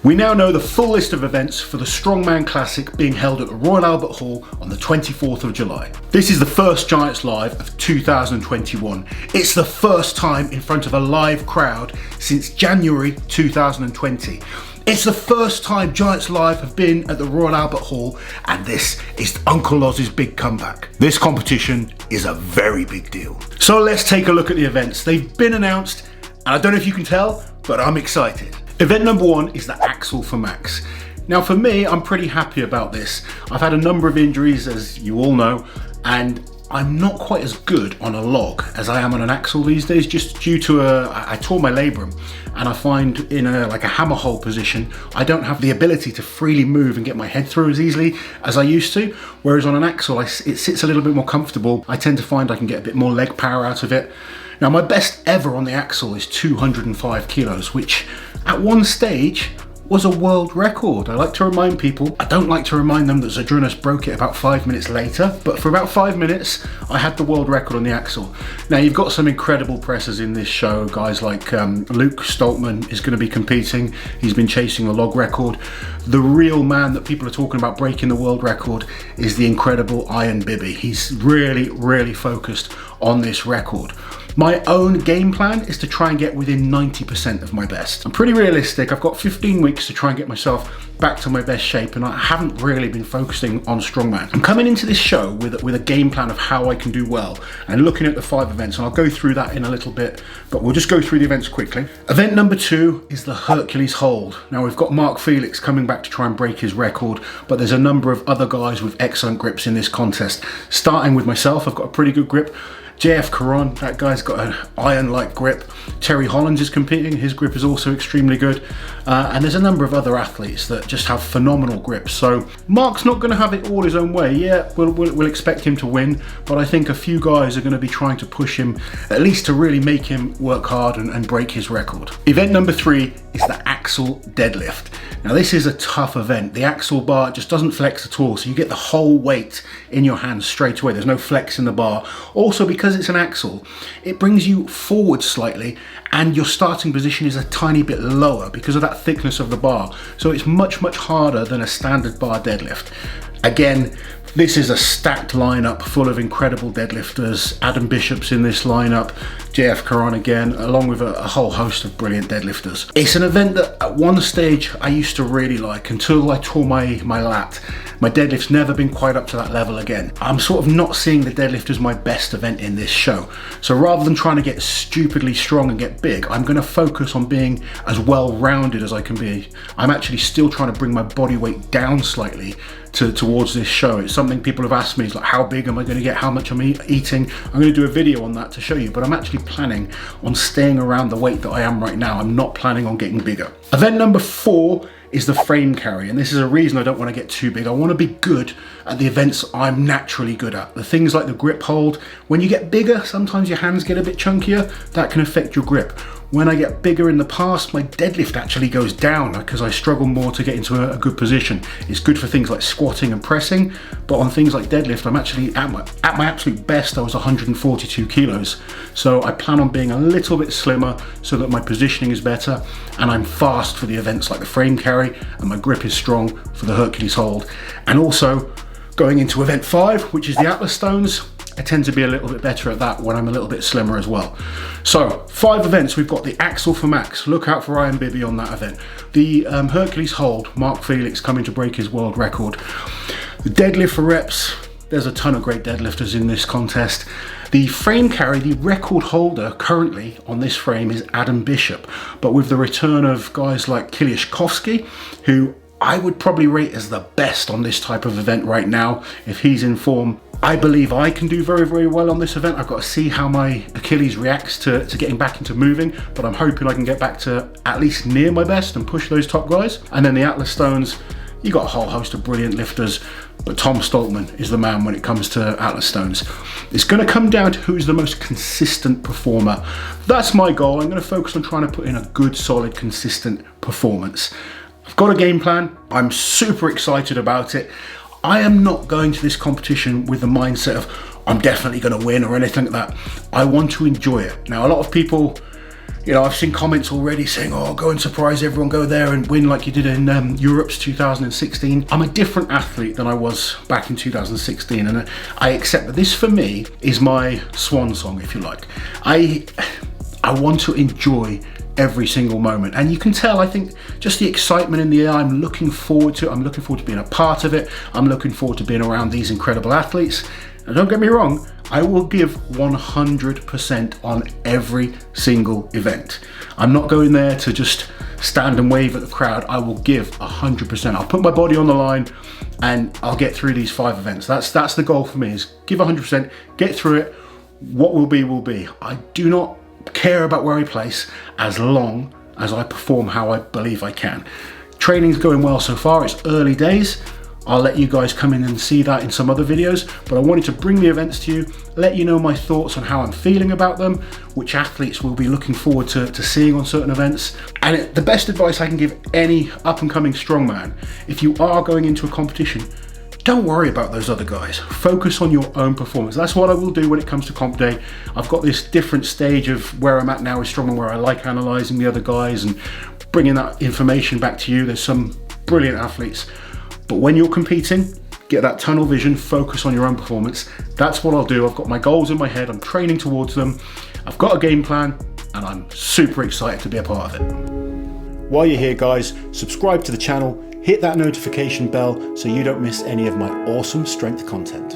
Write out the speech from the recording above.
We now know the full list of events for the Strongman Classic being held at the Royal Albert Hall on the 24th of July. This is the first Giants Live of 2021. It's the first time in front of a live crowd since January 2020. It's the first time Giants Live have been at the Royal Albert Hall, and this is Uncle Oz's big comeback. This competition is a very big deal. So let's take a look at the events. They've been announced, and I don't know if you can tell, but I'm excited. Event number one is the Axle for Max. Now for me, I'm pretty happy about this. I've had a number of injuries, as you all know, and I'm not quite as good on a log as I am on an axle these days, just due to I tore my labrum, and I find in a hammer hole position, I don't have the ability to freely move and get my head through as easily as I used to. Whereas on an axle, it sits a little bit more comfortable. I tend to find I can get a bit more leg power out of it. Now my best ever on the axle is 205 kilos, which at one stage was a world record. I like to remind people, I don't like to remind them that Zadrunas broke it about 5 minutes later, but for about 5 minutes, I had the world record on the axle. Now you've got some incredible pressers in this show, guys like Luke Stoltman is gonna be competing. He's been chasing the log record. The real man that people are talking about breaking the world record is the incredible Ian Bibby. He's really, really focused on this record. My own game plan is to try and get within 90% of my best. I'm pretty realistic. I've got 15 weeks to try and get myself back to my best shape, and I haven't really been focusing on strongman. I'm coming into this show with a game plan of how I can do well and looking at the 5 events, and I'll go through that in a little bit, but we'll just go through the events quickly. Event number 2 is the Hercules hold. Now we've got Mark Felix coming back to try and break his record, but there's a number of other guys with excellent grips in this contest. Starting with myself, I've got a pretty good grip. JF Caron, that guy's got an iron-like grip. Terry Hollands is competing, his grip is also extremely good. And there's a number of other athletes that just have phenomenal grips. So Mark's not gonna have it all his own way. Yeah, we'll expect him to win, but I think a few guys are gonna be trying to push him, at least to really make him work hard and break his record. Event number 3 is the axle deadlift. Now this is a tough event. The axle bar just doesn't flex at all, so you get the whole weight in your hands straight away. There's no flex in the bar. Also, because it's an axle, it brings you forward slightly, and your starting position is a tiny bit lower because of that thickness of the bar. So it's much, much harder than a standard bar deadlift. Again, this is a stacked lineup full of incredible deadlifters. Adam Bishop's in this lineup, JF Caron again, along with a whole host of brilliant deadlifters. It's an event that at one stage I used to really like until I tore my lat. My deadlift's never been quite up to that level again. I'm sort of not seeing the deadlift as my best event in this show. So rather than trying to get stupidly strong and get big, I'm gonna focus on being as well-rounded as I can be. I'm actually still trying to bring my body weight down slightly towards this show. It's something people have asked me, is like, how big am I gonna get, how much I'm eating? I'm gonna do a video on that to show you, but I'm actually planning on staying around the weight that I am right now. I'm not planning on getting bigger. Event number 4 is the frame carry, and this is a reason I don't want to get too big. I want to be good at the events I'm naturally good at. The things like the grip hold. When you get bigger, sometimes your hands get a bit chunkier. That can affect your grip. When I get bigger in the past, my deadlift actually goes down because I struggle more to get into a good position. It's good for things like squatting and pressing, but on things like deadlift, I'm actually at my absolute best. I was 142 kilos. So I plan on being a little bit slimmer so that my positioning is better, and I'm fast for the events like the frame carry, and my grip is strong for the Hercules hold. And also going into event 5, which is the Atlas Stones, I tend to be a little bit better at that when I'm a little bit slimmer as well. So 5 events. We've got the Axle for Max. Look out for Ian Bibby on that event. The Hercules hold, Mark Felix coming to break his world record. The deadlift for reps, there's a ton of great deadlifters in this contest. The frame carry, the record holder currently on this frame is Adam Bishop, but with the return of guys like Kiliashkovsky, who I would probably rate as the best on this type of event right now. If he's in form, I believe I can do very, very well on this event. I've got to see how my Achilles reacts to getting back into moving, but I'm hoping I can get back to at least near my best and push those top guys. And then the Atlas Stones, you got a whole host of brilliant lifters, but Tom Stoltman is the man when it comes to Atlas Stones. It's going to come down to who's the most consistent performer. That's my goal. I'm going to focus on trying to put in a good, solid, consistent performance. I've got a game plan. I'm super excited about it. I am not going to this competition with the mindset of I'm definitely going to win or anything like that. I want to enjoy it. Now, a lot of people, You know, I've seen comments already saying, oh, go and surprise everyone, go there and win like you did in Europe's 2016. I'm a different athlete than I was back in 2016, and I accept that this for me is my swan song, if you like. I want to enjoy every single moment, and you can tell, I think, just the excitement in the air. I'm looking forward to it. I'm looking forward to being a part of it. I'm looking forward to being around these incredible athletes. And don't get me wrong, I will give 100% on every single event. I'm not going there to just stand and wave at the crowd. I will give 100%. I'll put my body on the line and I'll get through these 5 events. That's the goal for me, is give 100%, get through it. What will be, will be. I do not care about where I place as long as I perform how I believe I can. Training's going well so far. It's early days. I'll let you guys come in and see that in some other videos, but I wanted to bring the events to you, let you know my thoughts on how I'm feeling about them, which athletes will be looking forward to seeing on certain events. And the best advice I can give any up and coming strongman, if you are going into a competition, don't worry about those other guys. Focus on your own performance. That's what I will do when it comes to comp day. I've got this different stage of where I'm at now with strongman, where I like analysing the other guys and bringing that information back to you. There's some brilliant athletes. But when you're competing, get that tunnel vision, focus on your own performance. That's what I'll do. I've got my goals in my head. I'm training towards them. I've got a game plan, and I'm super excited to be a part of it. While you're here, guys, subscribe to the channel. Hit that notification bell so you don't miss any of my awesome strength content.